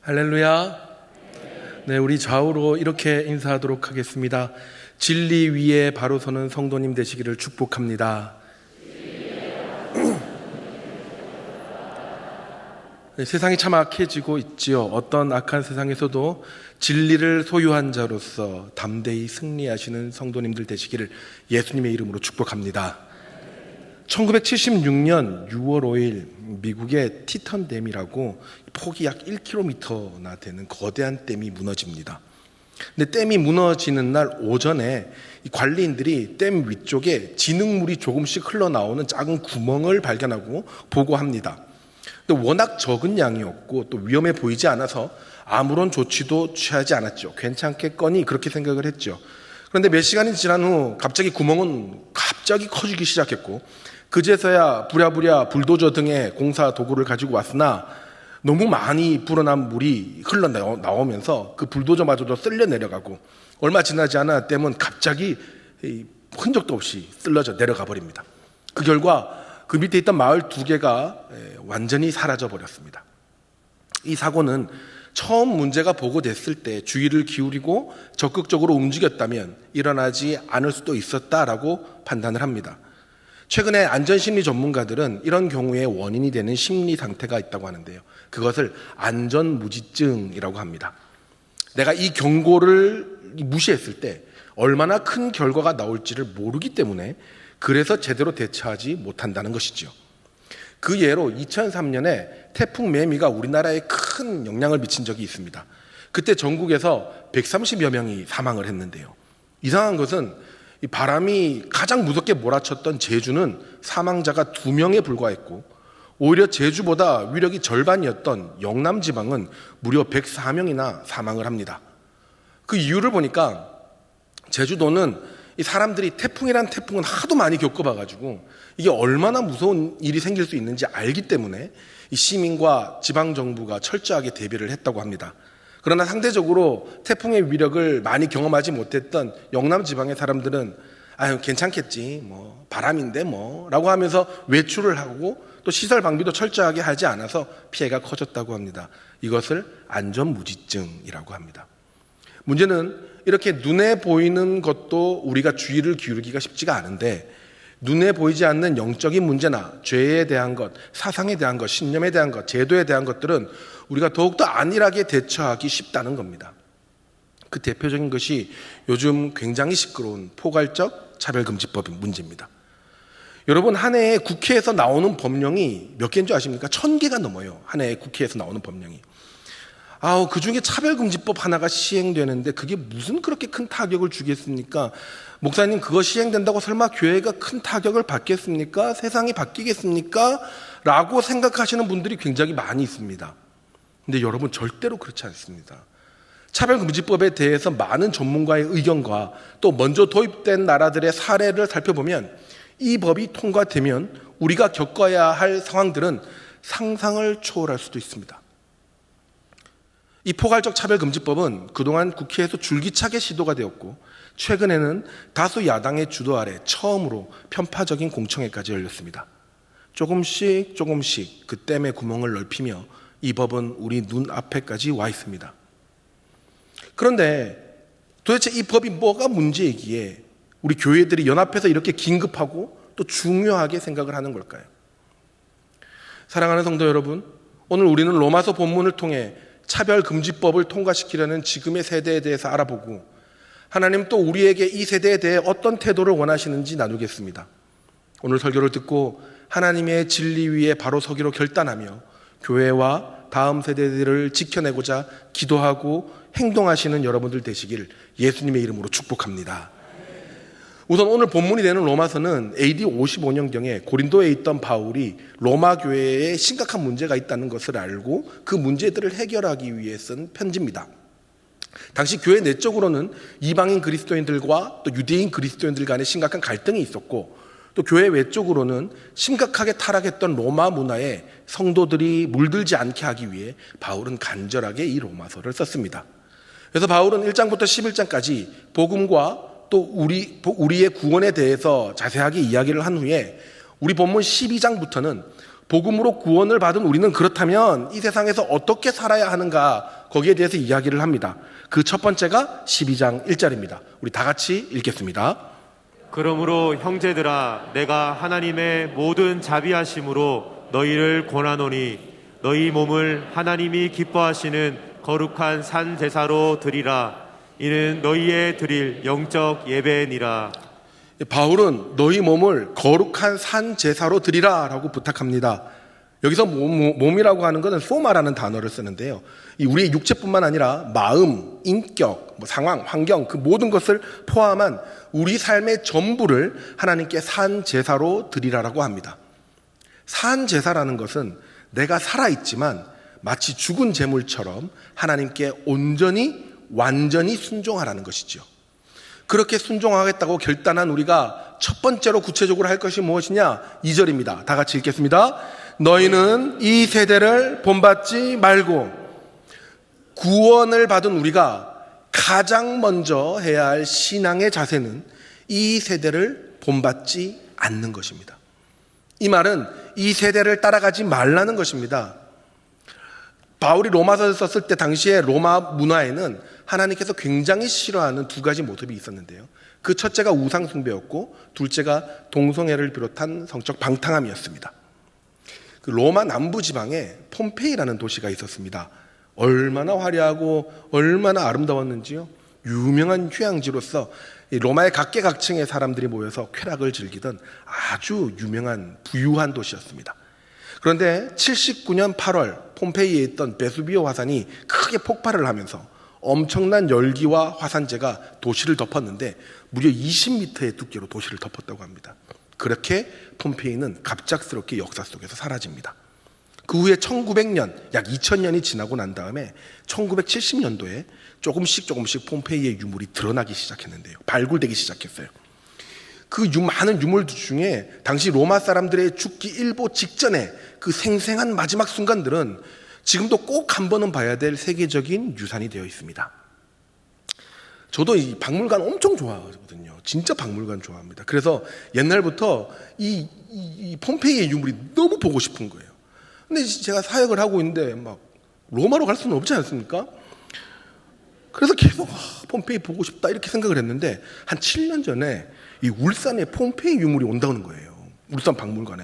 할렐루야. 네, 우리 좌우로 이렇게 인사하도록 하겠습니다. 진리 위에 바로 서는 성도님 되시기를 축복합니다. 네, 세상이 참 악해지고 있지요. 어떤 악한 세상에서도 진리를 소유한 자로서 담대히 승리하시는 성도님들 되시기를 예수님의 이름으로 축복합니다. 1976년 6월 5일 미국의 티턴 댐이라고 폭이 약 1km나 되는 거대한 댐이 무너집니다. 근데 댐이 무너지는 날 오전에 이 관리인들이 댐 위쪽에 진흙물이 조금씩 흘러나오는 작은 구멍을 발견하고 보고합니다. 근데 워낙 적은 양이었고 또 위험해 보이지 않아서 아무런 조치도 취하지 않았죠. 괜찮겠거니 그렇게 생각을 했죠. 그런데 몇 시간이 지난 후 갑자기 구멍은 커지기 시작했고 그제서야 부랴부랴 불도저 등의 공사 도구를 가지고 왔으나 너무 많이 불어난 물이 흘러나오면서 그 불도저마저도 쓸려 내려가고 얼마 지나지 않아 댐은 갑자기 흔적도 없이 쓸려져 내려가 버립니다. 그 결과 그 밑에 있던 마을 2개가 완전히 사라져 버렸습니다. 이 사고는 처음 문제가 보고됐을 때 주의를 기울이고 적극적으로 움직였다면 일어나지 않을 수도 있었다라고 판단을 합니다. 최근에 안전심리 전문가들은 이런 경우에 원인이 되는 심리 상태가 있다고 하는데요. 그것을 안전무지증이라고 합니다. 내가 이 경고를 무시했을 때 얼마나 큰 결과가 나올지를 모르기 때문에 그래서 제대로 대처하지 못한다는 것이죠. 그 예로 2003년에 태풍 매미가 우리나라에 큰 영향을 미친 적이 있습니다. 그때 전국에서 130여 명이 사망을 했는데요. 이상한 것은 이 바람이 가장 무섭게 몰아쳤던 제주는 사망자가 2명에 불과했고 오히려 제주보다 위력이 절반이었던 영남 지방은 무려 104명이나 사망을 합니다. 그 이유를 보니까 제주도는 이 사람들이 태풍이란 태풍은 하도 많이 겪어봐가지고 이게 얼마나 무서운 일이 생길 수 있는지 알기 때문에 이 시민과 지방정부가 철저하게 대비를 했다고 합니다. 그러나 상대적으로 태풍의 위력을 많이 경험하지 못했던 영남 지방의 사람들은 아유 괜찮겠지 뭐 바람인데 뭐 라고 하면서 외출을 하고 또 시설 방비도 철저하게 하지 않아서 피해가 커졌다고 합니다. 이것을 안전무지증이라고 합니다. 문제는 이렇게 눈에 보이는 것도 우리가 주의를 기울이기가 쉽지가 않은데 눈에 보이지 않는 영적인 문제나 죄에 대한 것, 사상에 대한 것, 신념에 대한 것, 제도에 대한 것들은 우리가 더욱더 안일하게 대처하기 쉽다는 겁니다. 그 대표적인 것이 요즘 굉장히 시끄러운 포괄적 차별금지법 문제입니다. 여러분 한 해에 국회에서 나오는 법령이 몇 개인 줄 아십니까? 1000개가 넘어요. 한 해에 국회에서 나오는 법령이. 그 중에 차별금지법 하나가 시행되는데 그게 무슨 그렇게 큰 타격을 주겠습니까? 목사님 그거 시행된다고 설마 교회가 큰 타격을 받겠습니까? 세상이 바뀌겠습니까? 라고 생각하시는 분들이 굉장히 많이 있습니다. 근데 여러분 절대로 그렇지 않습니다. 차별금지법에 대해서 많은 전문가의 의견과 또 먼저 도입된 나라들의 사례를 살펴보면 이 법이 통과되면 우리가 겪어야 할 상황들은 상상을 초월할 수도 있습니다. 이 포괄적 차별금지법은 그동안 국회에서 줄기차게 시도가 되었고 최근에는 다수 야당의 주도 아래 처음으로 편파적인 공청회까지 열렸습니다. 조금씩 그 댐의 구멍을 넓히며 이 법은 우리 눈앞에까지 와 있습니다. 그런데 도대체 이 법이 뭐가 문제이기에 우리 교회들이 연합해서 이렇게 긴급하고 또 중요하게 생각을 하는 걸까요? 사랑하는 성도 여러분, 오늘 우리는 로마서 본문을 통해 차별금지법을 통과시키려는 지금의 세대에 대해서 알아보고 하나님 또 우리에게 이 세대에 대해 어떤 태도를 원하시는지 나누겠습니다. 오늘 설교를 듣고 하나님의 진리 위에 바로 서기로 결단하며 교회와 다음 세대들을 지켜내고자 기도하고 행동하시는 여러분들 되시길 예수님의 이름으로 축복합니다. 우선 오늘 본문이 되는 로마서는 AD 55년경에 고린도에 있던 바울이 로마 교회에 심각한 문제가 있다는 것을 알고 그 문제들을 해결하기 위해 쓴 편지입니다. 당시 교회 내적으로는 이방인 그리스도인들과 또 유대인 그리스도인들 간에 심각한 갈등이 있었고 또 교회 외적으로는 심각하게 타락했던 로마 문화에 성도들이 물들지 않게 하기 위해 바울은 간절하게 이 로마서를 썼습니다. 그래서 바울은 1장부터 11장까지 복음과 또 우리의 구원에 대해서 자세하게 이야기를 한 후에 우리 본문 12장부터는 복음으로 구원을 받은 우리는 그렇다면 이 세상에서 어떻게 살아야 하는가, 거기에 대해서 이야기를 합니다. 그 첫 번째가 12장 1절입니다. 우리 다 같이 읽겠습니다. 그러므로 형제들아, 내가 하나님의 모든 자비하심으로 너희를 권하노니 너희 몸을 하나님이 기뻐하시는 거룩한 산 제사로 드리라. 이는 너희의 드릴 영적 예배니라. 바울은 너희 몸을 거룩한 산 제사로 드리라 라고 부탁합니다. 여기서 몸이라고 하는 것은 소마라는 단어를 쓰는데요. 우리의 육체뿐만 아니라 마음, 인격, 상황, 환경, 그 모든 것을 포함한 우리 삶의 전부를 하나님께 산 제사로 드리라라고 합니다. 산 제사라는 것은 내가 살아있지만 마치 죽은 제물처럼 하나님께 온전히 완전히 순종하라는 것이죠. 그렇게 순종하겠다고 결단한 우리가 첫 번째로 구체적으로 할 것이 무엇이냐? 2절입니다. 다 같이 읽겠습니다. 너희는 이 세대를 본받지 말고, 구원을 받은 우리가 가장 먼저 해야 할 신앙의 자세는 이 세대를 본받지 않는 것입니다. 이 말은 이 세대를 따라가지 말라는 것입니다. 바울이 로마서를 썼을 때 당시에 로마 문화에는 하나님께서 굉장히 싫어하는 두 가지 모습이 있었는데요. 그 첫째가 우상 숭배였고, 둘째가 동성애를 비롯한 성적 방탕함이었습니다. 그 로마 남부 지방에 폼페이라는 도시가 있었습니다. 얼마나 화려하고 얼마나 아름다웠는지요. 유명한 휴양지로서 로마의 각계각층의 사람들이 모여서 쾌락을 즐기던 아주 유명한 부유한 도시였습니다. 그런데 79년 8월 폼페이에 있던 베수비오 화산이 크게 폭발을 하면서 엄청난 열기와 화산재가 도시를 덮었는데 무려 20m의 두께로 도시를 덮었다고 합니다. 그렇게 폼페이는 갑작스럽게 역사 속에서 사라집니다. 그 후에 1900년, 약 2000년이 지나고 난 다음에 1970년도에 조금씩 폼페이의 유물이 드러나기 시작했는데요. 발굴되기 시작했어요. 그 많은 유물들 중에 당시 로마 사람들의 죽기 일보 직전에 그 생생한 마지막 순간들은 지금도 꼭 한 번은 봐야 될 세계적인 유산이 되어 있습니다. 저도 이 박물관 엄청 좋아하거든요. 진짜 박물관 좋아합니다. 그래서 옛날부터 이 폼페이의 유물이 너무 보고 싶은 거예요. 근데 제가 사역을 하고 있는데 막 로마로 갈 수는 없지 않습니까? 그래서 계속 폼페이 보고 싶다 이렇게 생각을 했는데 한 7년 전에 이 울산에 폼페이 유물이 온다는 거예요. 울산 박물관에.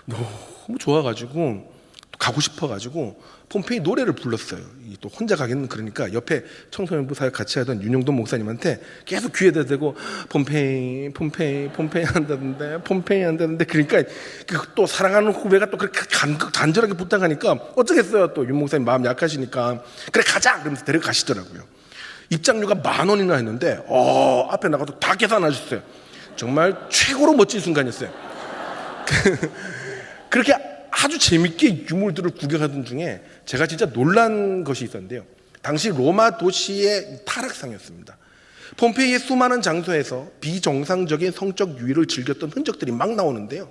너무 좋아가지고 가고 싶어가지고 폼페이 노래를 불렀어요. 또 혼자 가기는 그러니까 옆에 청소년부 사역 같이 하던 윤용돈 목사님한테 계속 귀에다 대고 폼페이 한다는데 그러니까 또 사랑하는 후배가 또 그렇게 간절하게 부탁하니까 어쩌겠어요. 또 윤 목사님 마음 약하시니까 그래 가자 그러면서 데려가시더라고요. 입장료가 10,000원이나 했는데 앞에 나가도 다 계산하셨어요. 정말 최고로 멋진 순간이었어요. 그렇게 아주 재밌게 유물들을 구경하던 중에 제가 진짜 놀란 것이 있었는데요. 당시 로마 도시의 타락상이었습니다. 폼페이의 수많은 장소에서 비정상적인 성적 유희를 즐겼던 흔적들이 막 나오는데요.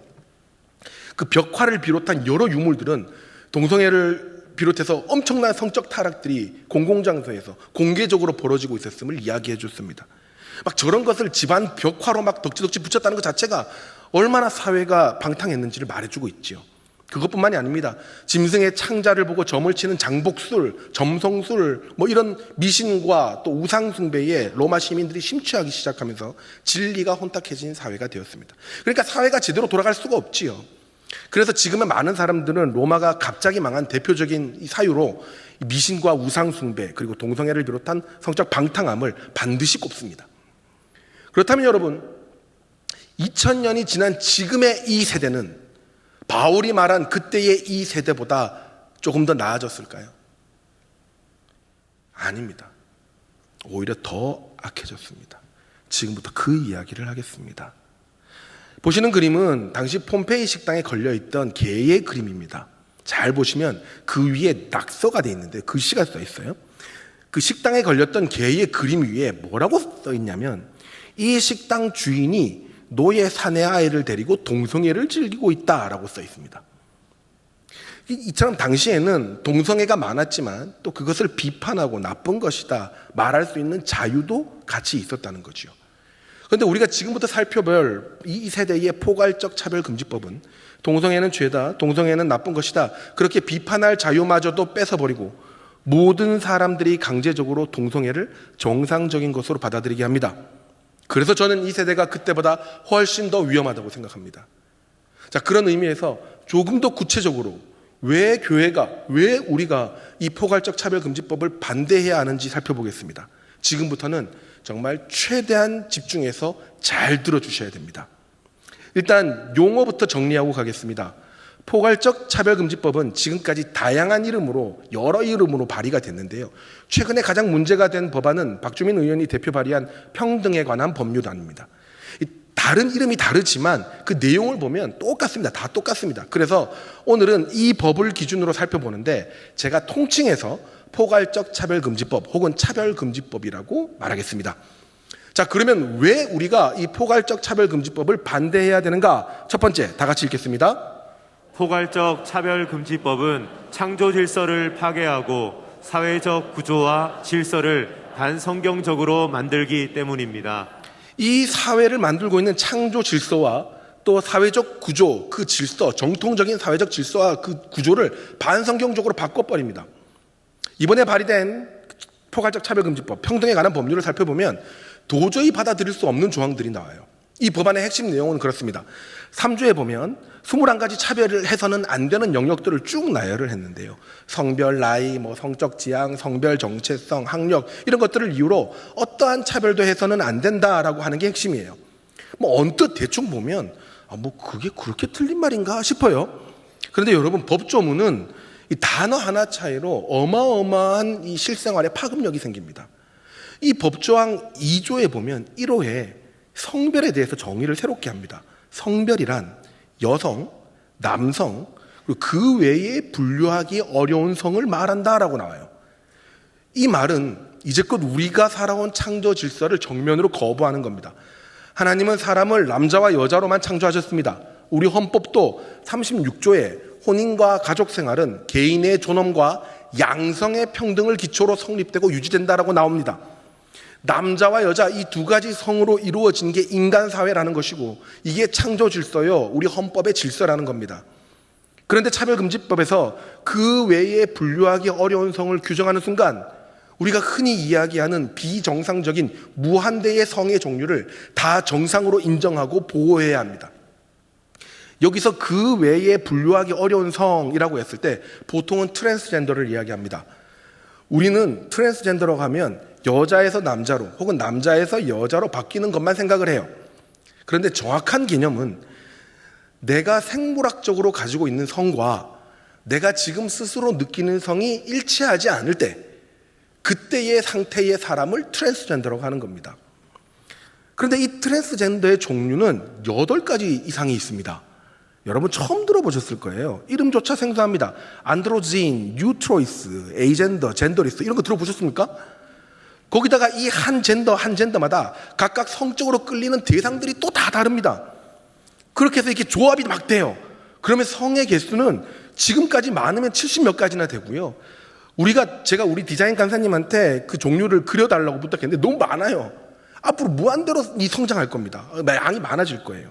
그 벽화를 비롯한 여러 유물들은 동성애를 비롯해서 엄청난 성적 타락들이 공공장소에서 공개적으로 벌어지고 있었음을 이야기해 줬습니다. 막 저런 것을 집안 벽화로 막 덕지덕지 붙였다는 것 자체가 얼마나 사회가 방탕했는지를 말해주고 있지요. 그것뿐만이 아닙니다. 짐승의 창자를 보고 점을 치는 장복술, 점성술, 이런 미신과 또 우상숭배에 로마 시민들이 심취하기 시작하면서 진리가 혼탁해진 사회가 되었습니다. 그러니까 사회가 제대로 돌아갈 수가 없지요. 그래서 지금의 많은 사람들은 로마가 갑자기 망한 대표적인 사유로 미신과 우상숭배 그리고 동성애를 비롯한 성적 방탕함을 반드시 꼽습니다. 그렇다면 여러분, 2000년이 지난 지금의 이 세대는 바울이 말한 그때의 이 세대보다 조금 더 나아졌을까요? 아닙니다. 오히려 더 악해졌습니다. 지금부터 그 이야기를 하겠습니다. 보시는 그림은 당시 폼페이 식당에 걸려있던 개의 그림입니다. 잘 보시면 그 위에 낙서가 되어 있는데 글씨가 써 있어요. 그 식당에 걸렸던 개의 그림 위에 뭐라고 써 있냐면 이 식당 주인이 노예 사내 아이를 데리고 동성애를 즐기고 있다라고 써 있습니다. 이처럼 당시에는 동성애가 많았지만 또 그것을 비판하고 나쁜 것이다 말할 수 있는 자유도 같이 있었다는 거죠. 그런데 우리가 지금부터 살펴볼 이 세대의 포괄적 차별금지법은 동성애는 죄다, 동성애는 나쁜 것이다, 그렇게 비판할 자유마저도 뺏어버리고 모든 사람들이 강제적으로 동성애를 정상적인 것으로 받아들이게 합니다. 그래서 저는 이 세대가 그때보다 훨씬 더 위험하다고 생각합니다. 자, 그런 의미에서 조금 더 구체적으로 왜 교회가, 왜 우리가 이 포괄적 차별금지법을 반대해야 하는지 살펴보겠습니다. 지금부터는 정말 최대한 집중해서 잘 들어주셔야 됩니다. 일단 용어부터 정리하고 가겠습니다. 포괄적 차별금지법은 지금까지 다양한 이름으로, 여러 이름으로 발의가 됐는데요. 최근에 가장 문제가 된 법안은 박주민 의원이 대표 발의한 평등에 관한 법률안입니다. 다른 이름이 다르지만 그 내용을 보면 똑같습니다. 다 똑같습니다. 그래서 오늘은 이 법을 기준으로 살펴보는데 제가 통칭해서 포괄적 차별금지법 혹은 차별금지법이라고 말하겠습니다. 자, 그러면 왜 우리가 이 포괄적 차별금지법을 반대해야 되는가? 첫 번째, 다 같이 읽겠습니다. 포괄적 차별금지법은 창조 질서를 파괴하고 사회적 구조와 질서를 반성경적으로 만들기 때문입니다. 이 사회를 만들고 있는 창조 질서와 또 사회적 구조, 그 질서, 정통적인 사회적 질서와 그 구조를 반성경적으로 바꿔버립니다. 이번에 발의된 포괄적 차별금지법, 평등에 관한 법률을 살펴보면 도저히 받아들일 수 없는 조항들이 나와요. 이 법안의 핵심 내용은 그렇습니다. 3조에 보면 21가지 차별을 해서는 안 되는 영역들을 쭉 나열을 했는데요. 성별, 나이, 성적 지향, 성별 정체성, 학력 이런 것들을 이유로 어떠한 차별도 해서는 안 된다라고 하는 게 핵심이에요. 언뜻 대충 보면 그게 그렇게 틀린 말인가 싶어요. 그런데 여러분, 법조문은 이 단어 하나 차이로 어마어마한 이 실생활에 파급력이 생깁니다. 이 법조항 2조에 보면 1호에 성별에 대해서 정의를 새롭게 합니다. 성별이란 여성, 남성, 그리고 그 외에 분류하기 어려운 성을 말한다라고 나와요. 이 말은 이제껏 우리가 살아온 창조 질서를 정면으로 거부하는 겁니다. 하나님은 사람을 남자와 여자로만 창조하셨습니다. 우리 헌법도 36조에 혼인과 가족 생활은 개인의 존엄과 양성의 평등을 기초로 성립되고 유지된다라고 나옵니다. 남자와 여자 이 두 가지 성으로 이루어진 게 인간 사회라는 것이고 이게 창조 질서요, 우리 헌법의 질서라는 겁니다. 그런데 차별금지법에서 그 외에 분류하기 어려운 성을 규정하는 순간 우리가 흔히 이야기하는 비정상적인 무한대의 성의 종류를 다 정상으로 인정하고 보호해야 합니다. 여기서 그 외에 분류하기 어려운 성이라고 했을 때 보통은 트랜스젠더를 이야기합니다. 우리는 트랜스젠더라고 하면 여자에서 남자로 혹은 남자에서 여자로 바뀌는 것만 생각을 해요. 그런데 정확한 개념은 내가 생물학적으로 가지고 있는 성과 내가 지금 스스로 느끼는 성이 일치하지 않을 때 그때의 상태의 사람을 트랜스젠더라고 하는 겁니다. 그런데 이 트랜스젠더의 종류는 8가지 이상이 있습니다. 여러분 처음 들어보셨을 거예요. 이름조차 생소합니다. 안드로진, 뉴트로이스, 에이젠더, 젠더리스 이런 거 들어보셨습니까? 거기다가 이 한 젠더마다 각각 성적으로 끌리는 대상들이 또 다 다릅니다. 그렇게 해서 이렇게 조합이 막 돼요. 그러면 성의 개수는 지금까지 많으면 70몇 가지나 되고요. 제가 우리 디자인 강사님한테 그 종류를 그려달라고 부탁했는데 너무 많아요. 앞으로 무한대로 성장할 겁니다. 양이 많아질 거예요.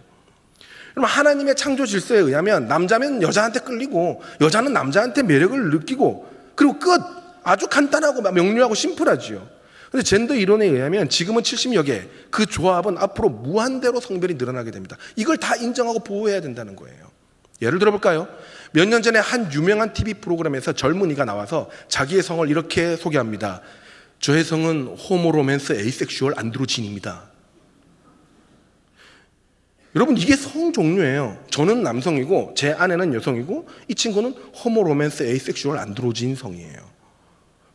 그럼 하나님의 창조 질서에 의하면 남자면 여자한테 끌리고 여자는 남자한테 매력을 느끼고 그리고 끝! 아주 간단하고 명료하고 심플하지요. 그런데 젠더 이론에 의하면 지금은 70여 개, 그 조합은 앞으로 무한대로 성별이 늘어나게 됩니다. 이걸 다 인정하고 보호해야 된다는 거예요. 예를 들어볼까요? 몇 년 전에 한 유명한 TV 프로그램에서 젊은이가 나와서 자기의 성을 이렇게 소개합니다. 저의 성은 호모로맨스 에이섹슈얼 안드로진입니다. 여러분 이게 성 종류예요. 저는 남성이고 제 아내는 여성이고 이 친구는 호모로맨스 에이섹슈얼 안드로진 성이에요.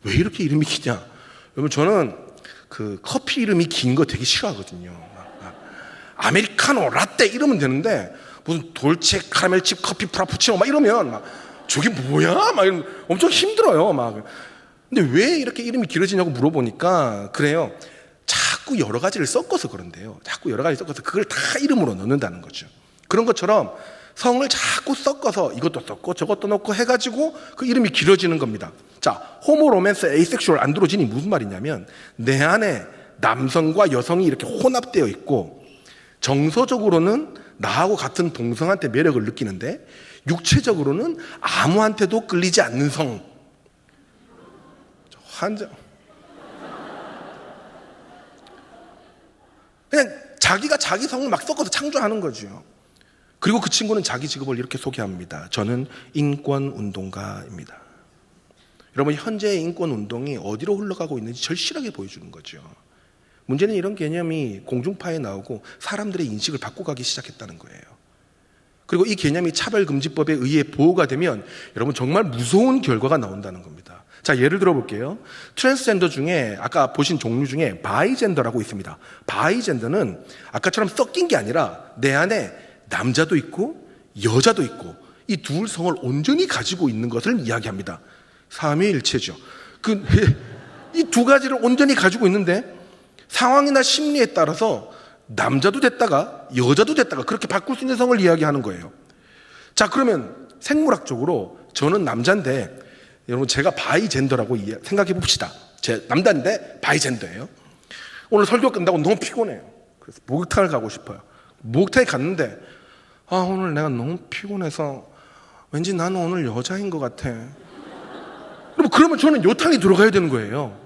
왜 이렇게 이름이 기냐? 여러분 저는 그 커피 이름이 긴 거 되게 싫어하거든요. 아메리카노, 라떼 이러면 되는데 무슨 돌체 카라멜칩 커피 프라푸치노 막 이러면 저게 뭐야? 막 이러면 엄청 힘들어요. 근데 왜 이렇게 이름이 길어지냐고 물어보니까 그래요. 자꾸 여러 가지를 섞어서 그런데요. 자꾸 여러 가지 섞어서 그걸 다 이름으로 넣는다는 거죠. 그런 것처럼 성을 자꾸 섞어서 이것도 섞고 저것도 넣고 해가지고 그 이름이 길어지는 겁니다. 자, 호모 로맨스 에이섹슈얼 안드로진이 무슨 말이냐면 내 안에 남성과 여성이 이렇게 혼합되어 있고 정서적으로는 나하고 같은 동성한테 매력을 느끼는데 육체적으로는 아무한테도 끌리지 않는 성. 환장. 그냥 자기가 자기 성을 막 섞어서 창조하는 거죠. 그리고 그 친구는 자기 직업을 이렇게 소개합니다. 저는 인권운동가입니다. 여러분, 현재의 인권운동이 어디로 흘러가고 있는지 절실하게 보여주는 거죠. 문제는 이런 개념이 공중파에 나오고 사람들의 인식을 바꿔가기 시작했다는 거예요. 그리고 이 개념이 차별금지법에 의해 보호가 되면 여러분 정말 무서운 결과가 나온다는 겁니다. 자, 예를 들어 볼게요. 트랜스젠더 중에 아까 보신 종류 중에 바이젠더라고 있습니다. 바이젠더는 아까처럼 섞인 게 아니라 내 안에 남자도 있고 여자도 있고 이 둘 성을 온전히 가지고 있는 것을 이야기합니다. 삼위일체죠. 이 두 가지를 온전히 가지고 있는데 상황이나 심리에 따라서 남자도 됐다가 여자도 됐다가 그렇게 바꿀 수 있는 성을 이야기하는 거예요. 자, 그러면 생물학적으로 저는 남자인데 여러분 제가 바이젠더라고 생각해 봅시다. 제 남자인데 바이젠더예요. 오늘 설교 끝나고 너무 피곤해요. 그래서 목욕탕을 가고 싶어요. 목욕탕에 갔는데 오늘 내가 너무 피곤해서 왠지 나는 오늘 여자인 것 같아. 그러면 저는 요탕에 들어가야 되는 거예요.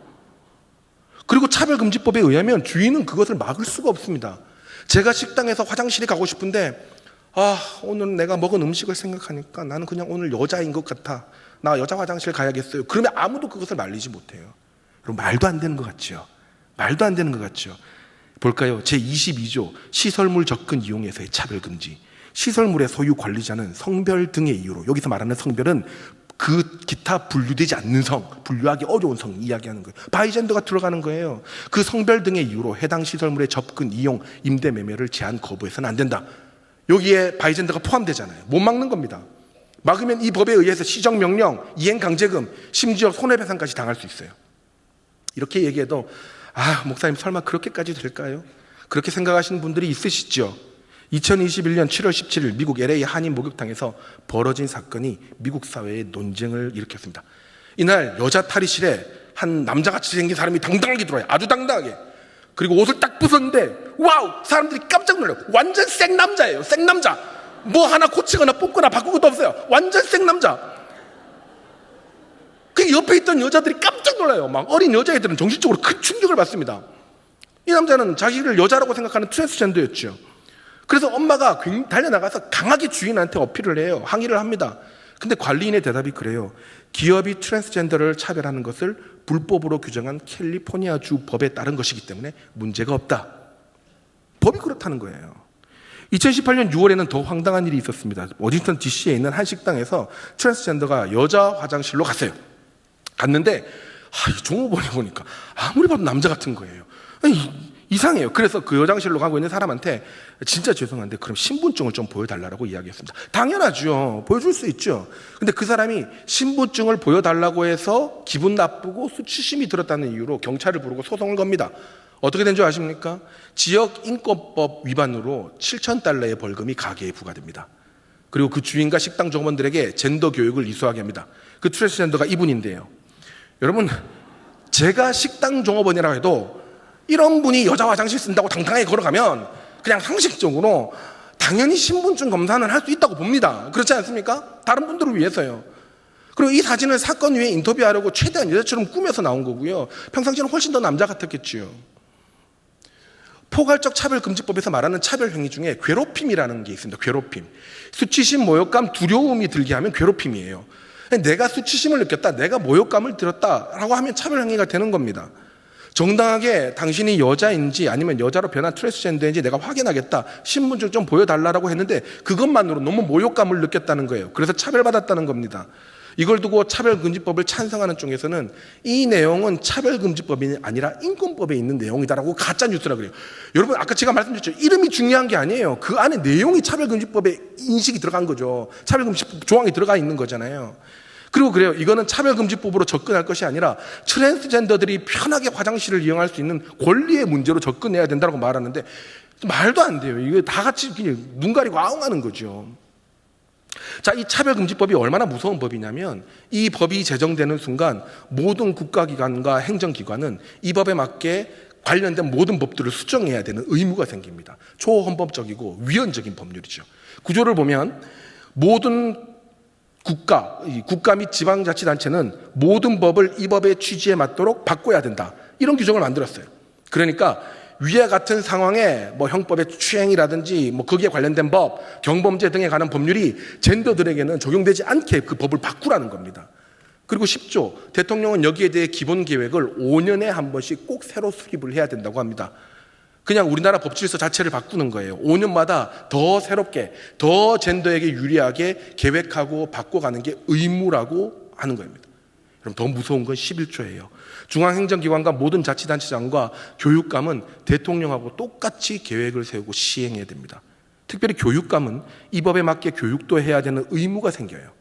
그리고 차별금지법에 의하면 주인은 그것을 막을 수가 없습니다. 제가 식당에서 화장실에 가고 싶은데 오늘 내가 먹은 음식을 생각하니까 나는 그냥 오늘 여자인 것 같아. 나 여자 화장실 가야겠어요. 그러면 아무도 그것을 말리지 못해요. 여러분, 말도 안 되는 것 같죠? 말도 안 되는 것 같죠? 볼까요? 제22조 시설물 접근 이용에서의 차별금지. 시설물의 소유 관리자는 성별 등의 이유로, 여기서 말하는 성별은 그 기타 분류되지 않는 성, 분류하기 어려운 성 이야기하는 거예요. 바이젠더가 들어가는 거예요. 그 성별 등의 이유로 해당 시설물의 접근, 이용, 임대, 매매를 제한 거부해서는 안 된다. 여기에 바이젠더가 포함되잖아요. 못 막는 겁니다. 막으면 이 법에 의해서 시정명령, 이행강제금, 심지어 손해배상까지 당할 수 있어요. 이렇게 얘기해도 목사님 설마 그렇게까지 될까요? 그렇게 생각하시는 분들이 있으시죠? 2021년 7월 17일 미국 LA 한인 목욕탕에서 벌어진 사건이 미국 사회에 논쟁을 일으켰습니다. 이날 여자 탈의실에 한 남자같이 생긴 사람이 당당하게 들어와요. 아주 당당하게. 그리고 옷을 딱 벗었는데 와우! 사람들이 깜짝 놀라요. 완전 생남자예요. 생남자. 뭐 하나 고치거나 뽑거나 바꾼 것도 없어요. 완전 생남자. 그 옆에 있던 여자들이 깜짝 놀라요. 막 어린 여자애들은 정신적으로 큰 충격을 받습니다. 이 남자는 자기를 여자라고 생각하는 트랜스젠더였죠. 그래서 엄마가 달려나가서 강하게 주인한테 어필을 해요. 항의를 합니다. 근데 관리인의 대답이 그래요. 기업이 트랜스젠더를 차별하는 것을 불법으로 규정한 캘리포니아주 법에 따른 것이기 때문에 문제가 없다. 법이 그렇다는 거예요. 2018년 6월에는 더 황당한 일이 있었습니다. 워싱턴 DC에 있는 한 식당에서 트랜스젠더가 여자 화장실로 갔어요. 갔는데 종업원이 보니까 아무리 봐도 남자 같은 거예요. 이상해요. 그래서 그 화장실로 가고 있는 사람한테 진짜 죄송한데 그럼 신분증을 좀 보여달라고 이야기했습니다. 당연하죠. 보여줄 수 있죠. 근데 그 사람이 신분증을 보여달라고 해서 기분 나쁘고 수치심이 들었다는 이유로 경찰을 부르고 소송을 겁니다. 어떻게 된 줄 아십니까? 지역인권법 위반으로 $7,000의 벌금이 가게에 부과됩니다. 그리고 그 주인과 식당 종업원들에게 젠더 교육을 이수하게 합니다. 그 트랜스젠더가 이분인데요. 여러분, 제가 식당 종업원이라고 해도 이런 분이 여자 화장실 쓴다고 당당하게 걸어가면 그냥 상식적으로 당연히 신분증 검사는 할 수 있다고 봅니다. 그렇지 않습니까? 다른 분들을 위해서요. 그리고 이 사진을 사건 위에 인터뷰하려고 최대한 여자처럼 꾸며서 나온 거고요. 평상시에는 훨씬 더 남자 같았겠죠. 포괄적 차별금지법에서 말하는 차별행위 중에 괴롭힘이라는 게 있습니다. 괴롭힘. 수치심, 모욕감, 두려움이 들게 하면 괴롭힘이에요. 내가 수치심을 느꼈다, 내가 모욕감을 들었다라고 하면 차별행위가 되는 겁니다. 정당하게 당신이 여자인지 아니면 여자로 변한 트랜스젠더인지 내가 확인하겠다, 신분증 좀 보여달라고 했는데 그것만으로 너무 모욕감을 느꼈다는 거예요. 그래서 차별받았다는 겁니다. 이걸 두고 차별금지법을 찬성하는 쪽에서는 이 내용은 차별금지법이 아니라 인권법에 있는 내용이다라고 가짜뉴스라고 그래요. 여러분, 아까 제가 말씀드렸죠. 이름이 중요한 게 아니에요. 그 안에 내용이 차별금지법에 인식이 들어간 거죠. 차별금지법 조항이 들어가 있는 거잖아요. 그리고 그래요. 이거는 차별금지법으로 접근할 것이 아니라 트랜스젠더들이 편하게 화장실을 이용할 수 있는 권리의 문제로 접근해야 된다고 말하는데 말도 안 돼요. 이거 다 같이 그냥 눈 가리고 아웅하는 거죠. 자, 이 차별금지법이 얼마나 무서운 법이냐면 이 법이 제정되는 순간 모든 국가기관과 행정기관은 이 법에 맞게 관련된 모든 법들을 수정해야 되는 의무가 생깁니다. 초헌법적이고 위헌적인 법률이죠. 구조를 보면 모든 국가 및 지방자치단체는 모든 법을 이 법의 취지에 맞도록 바꿔야 된다. 이런 규정을 만들었어요. 그러니까 위와 같은 상황에 형법의 추행이라든지 거기에 관련된 법, 경범죄 등에 관한 법률이 젠더들에게는 적용되지 않게 그 법을 바꾸라는 겁니다. 그리고 10조, 대통령은 여기에 대해 기본 계획을 5년에 한 번씩 꼭 새로 수립을 해야 된다고 합니다. 그냥 우리나라 법질서 자체를 바꾸는 거예요. 5년마다 더 새롭게, 더 젠더에게 유리하게 계획하고 바꿔가는 게 의무라고 하는 겁니다. 그럼 더 무서운 건 11조예요. 중앙행정기관과 모든 자치단체장과 교육감은 대통령하고 똑같이 계획을 세우고 시행해야 됩니다. 특별히 교육감은 이 법에 맞게 교육도 해야 되는 의무가 생겨요.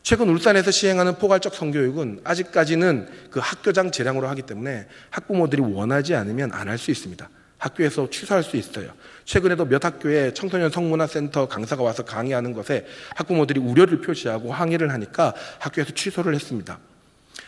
최근 울산에서 시행하는 포괄적 성교육은 아직까지는 그 학교장 재량으로 하기 때문에 학부모들이 원하지 않으면 안 할 수 있습니다. 학교에서 취소할 수 있어요. 최근에도 몇 학교에 청소년 성문화센터 강사가 와서 강의하는 것에 학부모들이 우려를 표시하고 항의를 하니까 학교에서 취소를 했습니다.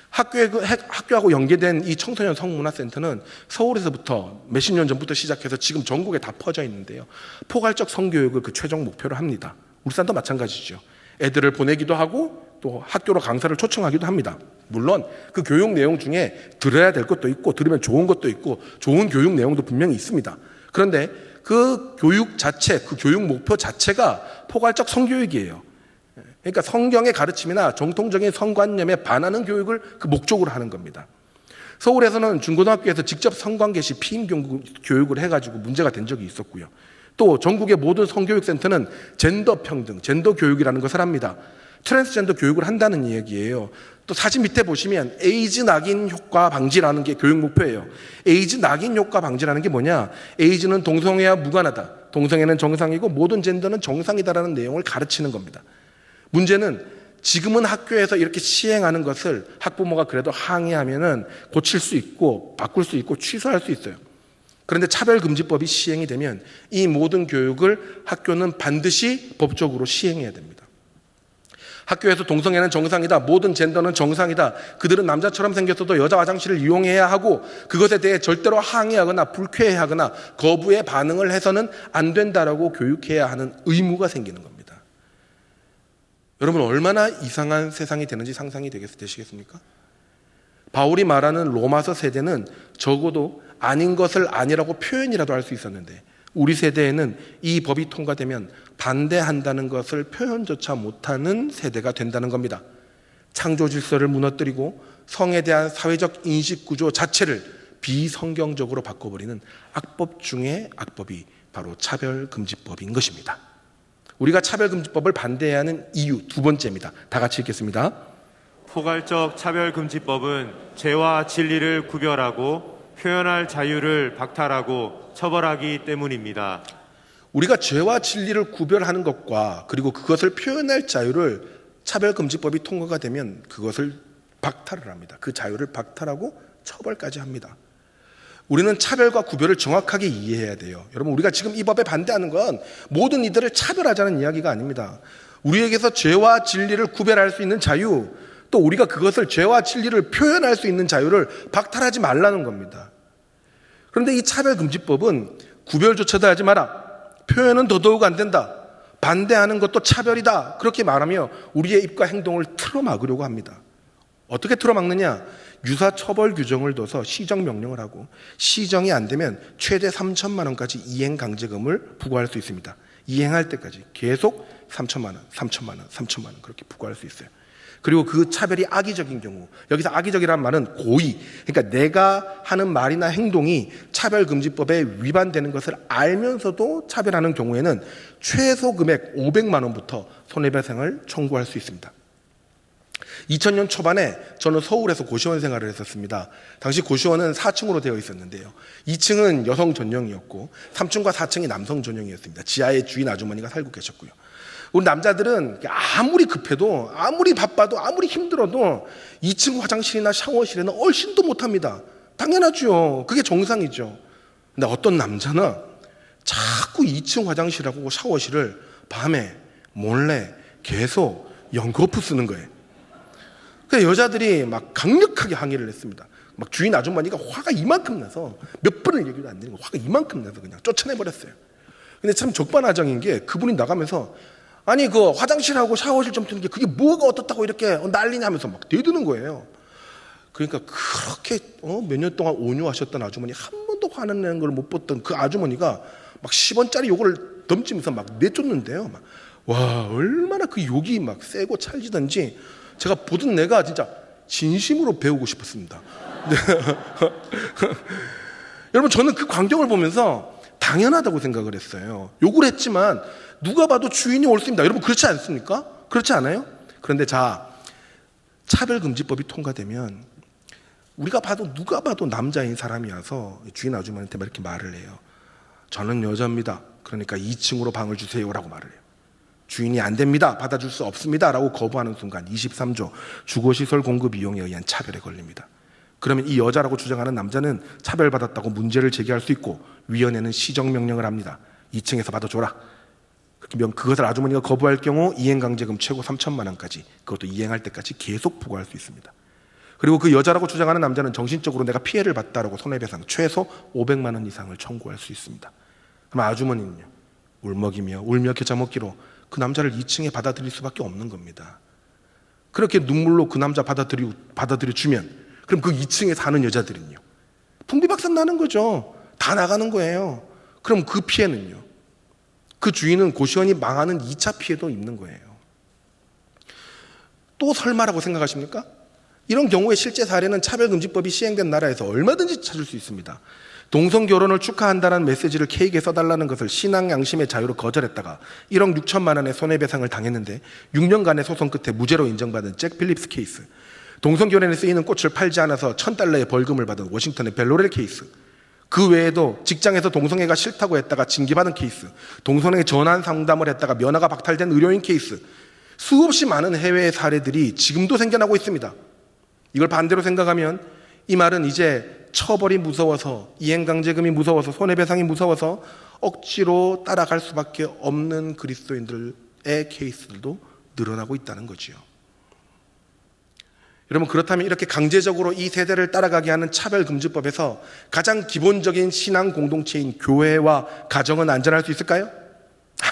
학교하고 연계된 이 청소년 성문화센터는 서울에서부터 몇십 년 전부터 시작해서 지금 전국에 다 퍼져 있는데요. 포괄적 성교육을 그 최종 목표로 합니다. 울산도 마찬가지죠. 애들을 보내기도 하고 또 학교로 강사를 초청하기도 합니다. 물론 그 교육 내용 중에 들어야 될 것도 있고 들으면 좋은 것도 있고 좋은 교육 내용도 분명히 있습니다. 그런데 그 교육 자체, 그 교육 목표 자체가 포괄적 성교육이에요. 그러니까 성경의 가르침이나 정통적인 성관념에 반하는 교육을 그 목적으로 하는 겁니다. 서울에서는 중고등학교에서 직접 성관계 시 피임 교육을 해가지고 문제가 된 적이 있었고요. 또 전국의 모든 성교육센터는 젠더 평등, 젠더 교육이라는 것을 합니다. 트랜스젠더 교육을 한다는 이야기예요. 또 사진 밑에 보시면 에이즈 낙인 효과 방지라는 게 교육 목표예요. 에이즈 낙인 효과 방지라는 게 뭐냐? 에이즈는 동성애와 무관하다. 동성애는 정상이고 모든 젠더는 정상이다라는 내용을 가르치는 겁니다. 문제는 지금은 학교에서 이렇게 시행하는 것을 학부모가 그래도 항의하면은 고칠 수 있고 바꿀 수 있고 취소할 수 있어요. 그런데 차별금지법이 시행이 되면 이 모든 교육을 학교는 반드시 법적으로 시행해야 됩니다. 학교에서 동성애는 정상이다. 모든 젠더는 정상이다. 그들은 남자처럼 생겼어도 여자 화장실을 이용해야 하고 그것에 대해 절대로 항의하거나 불쾌해하거나 거부의 반응을 해서는 안 된다라고 교육해야 하는 의무가 생기는 겁니다. 여러분 얼마나 이상한 세상이 되는지 상상이 되시겠습니까? 바울이 말하는 로마서 세대는 적어도 아닌 것을 아니라고 표현이라도 할 수 있었는데 우리 세대에는 이 법이 통과되면 반대한다는 것을 표현조차 못하는 세대가 된다는 겁니다. 창조 질서를 무너뜨리고 성에 대한 사회적 인식 구조 자체를 비성경적으로 바꿔버리는 악법 중의 악법이 바로 차별금지법인 것입니다. 우리가 차별금지법을 반대해야 하는 이유 두 번째입니다. 다 같이 읽겠습니다. 포괄적 차별금지법은 죄와 진리를 구별하고 표현할 자유를 박탈하고 처벌하기 때문입니다. 우리가 죄와 진리를 구별하는 것과 그리고 그것을 표현할 자유를 차별금지법이 통과가 되면 그것을 박탈을 합니다. 그 자유를 박탈하고 처벌까지 합니다. 우리는 차별과 구별을 정확하게 이해해야 돼요. 여러분 우리가 지금 이 법에 반대하는 건 모든 이들을 차별하자는 이야기가 아닙니다. 우리에게서 죄와 진리를 구별할 수 있는 자유, 또 우리가 그것을 죄와 진리를 표현할 수 있는 자유를 박탈하지 말라는 겁니다. 그런데 이 차별금지법은 구별조차도 하지 마라, 표현은 더더욱 안 된다, 반대하는 것도 차별이다, 그렇게 말하며 우리의 입과 행동을 틀어막으려고 합니다. 어떻게 틀어막느냐? 유사처벌 규정을 둬서 시정명령을 하고 시정이 안 되면 최대 3천만 원까지 이행강제금을 부과할 수 있습니다. 이행할 때까지 계속 3천만 원, 3천만 원, 3천만 원 그렇게 부과할 수 있어요. 그리고 그 차별이 악의적인 경우, 여기서 악의적이라는 말은 고의, 그러니까 내가 하는 말이나 행동이 차별금지법에 위반되는 것을 알면서도 차별하는 경우에는 최소 금액 500만 원부터 손해배상을 청구할 수 있습니다. 2000년 초반에 저는 서울에서 고시원 생활을 했었습니다. 당시 고시원은 4층으로 되어 있었는데요. 2층은 여성 전용이었고 3층과 4층이 남성 전용이었습니다. 지하에 주인 아주머니가 살고 계셨고요. 우리 남자들은 아무리 급해도 아무리 바빠도 아무리 힘들어도 2층 화장실이나 샤워실에는 얼씬도 못합니다. 당연하죠. 그게 정상이죠. 근데 어떤 남자는 자꾸 2층 화장실하고 샤워실을 밤에 몰래 계속 연거푸 쓰는 거예요. 그래서 여자들이 막 강력하게 항의를 했습니다. 막 주인 아주머니가 화가 이만큼 나서 몇 번을 얘기도 안 되는 거 화가 이만큼 나서 그냥 쫓아내버렸어요. 근데 참 적반하장인 게 그분이 나가면서 아니 그 화장실하고 샤워실 좀 트는 게 그게 뭐가 어떻다고 이렇게 난리냐면서 막 대드는 거예요. 그러니까 그렇게 몇 년 동안 온유하셨던 아주머니 한 번도 화는 내는 걸 못 봤던 그 아주머니가 막 10원짜리 욕을 덤치면서 막 내쫓는데요. 막, 와 얼마나 그 욕이 막 세고 찰지던지 제가 보던 내가 진짜 진심으로 배우고 싶었습니다. 여러분 저는 그 광경을 보면서 당연하다고 생각을 했어요. 욕을 했지만 누가 봐도 주인이 옳습니다. 여러분 그렇지 않습니까? 그렇지 않아요? 그런데 자 차별금지법이 통과되면 우리가 봐도 누가 봐도 남자인 사람이 와서 주인 아주머니한테 이렇게 말을 해요. 저는 여자입니다. 그러니까 2층으로 방을 주세요라고 말을 해요. 주인이 안 됩니다. 받아줄 수 없습니다. 라고 거부하는 순간 23조 주거시설 공급 이용에 의한 차별에 걸립니다. 그러면 이 여자라고 주장하는 남자는 차별받았다고 문제를 제기할 수 있고 위원회는 시정명령을 합니다. 2층에서 받아줘라. 그것을 아주머니가 거부할 경우 이행강제금 최고 3천만 원까지 그것도 이행할 때까지 계속 부과할 수 있습니다. 그리고 그 여자라고 주장하는 남자는 정신적으로 내가 피해를 봤다라고 손해배상 최소 500만 원 이상을 청구할 수 있습니다. 그럼 아주머니는요 울먹이며 울며 겨자 먹기로 그 남자를 2층에 받아들일 수밖에 없는 겁니다. 그렇게 눈물로 그 남자 받아들여주면 그럼 그 2층에 사는 여자들은요 풍비박산 나는 거죠. 다 나가는 거예요. 그럼 그 피해는요 그 주인은 고시원이 망하는 2차 피해도 입는 거예요. 또 설마라고 생각하십니까? 이런 경우에 실제 사례는 차별금지법이 시행된 나라에서 얼마든지 찾을 수 있습니다. 동성결혼을 축하한다는 메시지를 케이크에 써달라는 것을 신앙 양심의 자유로 거절했다가 1억 6천만 원의 손해배상을 당했는데 6년간의 소송 끝에 무죄로 인정받은 잭 필립스 케이스, 동성결혼에 쓰이는 꽃을 팔지 않아서 $1,000의 벌금을 받은 워싱턴의 벨로렐 케이스, 그 외에도 직장에서 동성애가 싫다고 했다가 징계받은 케이스, 동성애 전환 상담을 했다가 면허가 박탈된 의료인 케이스, 수없이 많은 해외의 사례들이 지금도 생겨나고 있습니다. 이걸 반대로 생각하면 이 말은 이제 처벌이 무서워서 이행강제금이 무서워서 손해배상이 무서워서 억지로 따라갈 수밖에 없는 그리스도인들의 케이스들도 늘어나고 있다는 거지요. 여러분 그렇다면 이렇게 강제적으로 이 세대를 따라가게 하는 차별금지법에서 가장 기본적인 신앙 공동체인 교회와 가정은 안전할 수 있을까요?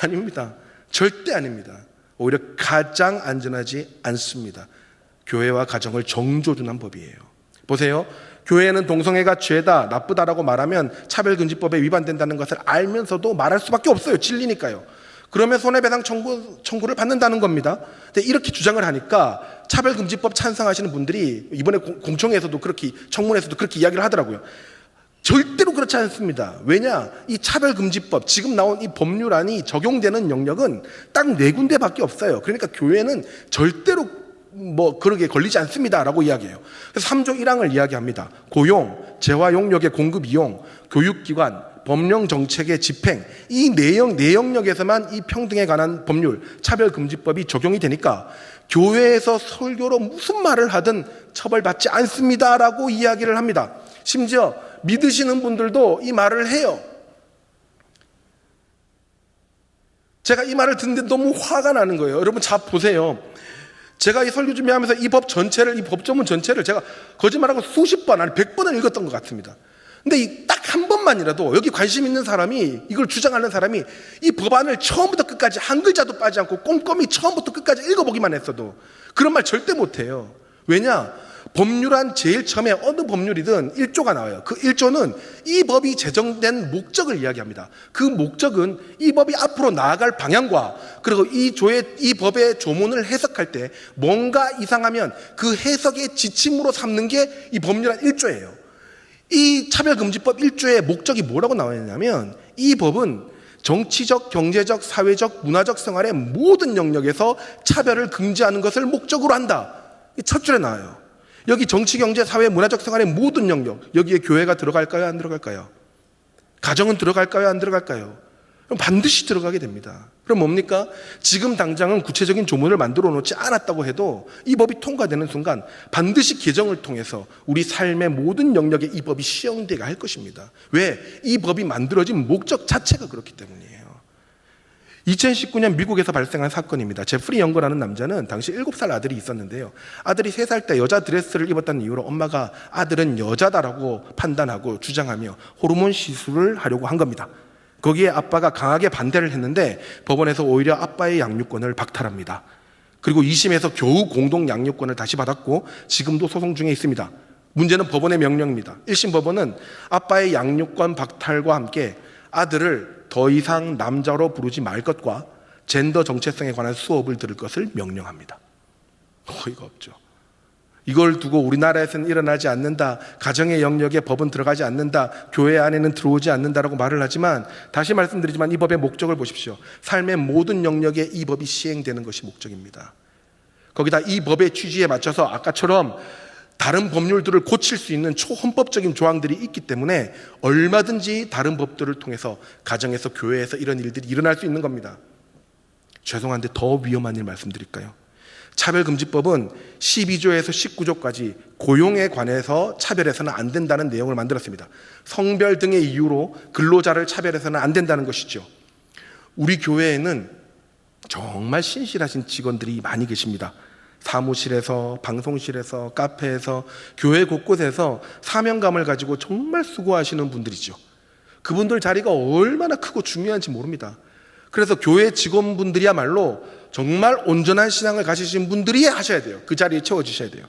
아닙니다. 절대 아닙니다. 오히려 가장 안전하지 않습니다. 교회와 가정을 정조준한 법이에요. 보세요. 교회는 동성애가 죄다, 나쁘다라고 말하면 차별금지법에 위반된다는 것을 알면서도 말할 수밖에 없어요. 진리니까요. 그러면 손해배상 청구를 받는다는 겁니다. 근데 이렇게 주장을 하니까 차별금지법 찬성하시는 분들이 이번에 공청회에서도 그렇게, 청문회에서도 그렇게 이야기를 하더라고요. 절대로 그렇지 않습니다. 왜냐? 이 차별금지법, 지금 나온 이 법률안이 적용되는 영역은 딱 4군데밖에 없어요. 그러니까 교회는 절대로 그러게 걸리지 않습니다라고 이야기해요. 그래서 3조 1항을 이야기합니다. 고용, 재화용역의 공급 이용, 교육기관, 법령 정책의 집행, 이 내영역에서만 이 평등에 관한 법률, 차별금지법이 적용이 되니까 교회에서 설교로 무슨 말을 하든 처벌받지 않습니다라고 이야기를 합니다. 심지어 믿으시는 분들도 이 말을 해요. 제가 이 말을 듣는데 너무 화가 나는 거예요. 여러분 자 보세요. 제가 이 설교 준비하면서 이 법 전체를, 이 법조문 전체를 제가 거짓말하고 수십 번, 아니 100번을 읽었던 것 같습니다. 근데 딱 한 번만이라도 여기 관심 있는 사람이, 이걸 주장하는 사람이 이 법안을 처음부터 끝까지 한 글자도 빠지 않고 꼼꼼히 처음부터 끝까지 읽어보기만 했어도 그런 말 절대 못해요. 왜냐? 법률안 제일 처음에 어느 법률이든 1조가 나와요. 그 1조는 이 법이 제정된 목적을 이야기합니다. 그 목적은 이 법이 앞으로 나아갈 방향과 그리고 이 법의 조문을 해석할 때 뭔가 이상하면 그 해석의 지침으로 삼는 게 이 법률안 1조예요. 이 차별금지법 1조의 목적이 뭐라고 나와 있냐면 이 법은 정치적, 경제적, 사회적, 문화적 생활의 모든 영역에서 차별을 금지하는 것을 목적으로 한다. 이 첫 줄에 나와요. 여기 정치, 경제, 사회, 문화적 생활의 모든 영역, 여기에 교회가 들어갈까요? 안 들어갈까요? 가정은 들어갈까요? 안 들어갈까요? 그럼 반드시 들어가게 됩니다. 그럼 뭡니까? 지금 당장은 구체적인 조문을 만들어 놓지 않았다고 해도 이 법이 통과되는 순간 반드시 개정을 통해서 우리 삶의 모든 영역에 이 법이 시행되게 할 것입니다. 왜? 이 법이 만들어진 목적 자체가 그렇기 때문이에요. 2019년 미국에서 발생한 사건입니다. 제프리 영거라는 남자는 당시 7살 아들이 있었는데요. 아들이 3살 때 여자 드레스를 입었다는 이유로 엄마가 아들은 여자다라고 판단하고 주장하며 호르몬 시술을 하려고 한 겁니다. 거기에 아빠가 강하게 반대를 했는데 법원에서 오히려 아빠의 양육권을 박탈합니다. 그리고 2심에서 겨우 공동 양육권을 다시 받았고 지금도 소송 중에 있습니다. 문제는 법원의 명령입니다. 1심 법원은 아빠의 양육권 박탈과 함께 아들을 더 이상 남자로 부르지 말 것과 젠더 정체성에 관한 수업을 들을 것을 명령합니다. 어이가 없죠. 이걸 두고 우리나라에서는 일어나지 않는다, 가정의 영역에 법은 들어가지 않는다, 교회 안에는 들어오지 않는다라고 말을 하지만, 다시 말씀드리지만 이 법의 목적을 보십시오. 삶의 모든 영역에 이 법이 시행되는 것이 목적입니다. 거기다 이 법의 취지에 맞춰서 아까처럼 다른 법률들을 고칠 수 있는 초헌법적인 조항들이 있기 때문에 얼마든지 다른 법들을 통해서 가정에서, 교회에서 이런 일들이 일어날 수 있는 겁니다. 죄송한데 더 위험한 일 말씀드릴까요? 차별금지법은 12조에서 19조까지 고용에 관해서 차별해서는 안 된다는 내용을 만들었습니다. 성별 등의 이유로 근로자를 차별해서는 안 된다는 것이죠. 우리 교회에는 정말 신실하신 직원들이 많이 계십니다. 사무실에서, 방송실에서, 카페에서, 교회 곳곳에서 사명감을 가지고 정말 수고하시는 분들이죠. 그분들 자리가 얼마나 크고 중요한지 모릅니다. 그래서 교회 직원분들이야말로 정말 온전한 신앙을 가지신 분들이 하셔야 돼요. 그 자리에 채워주셔야 돼요.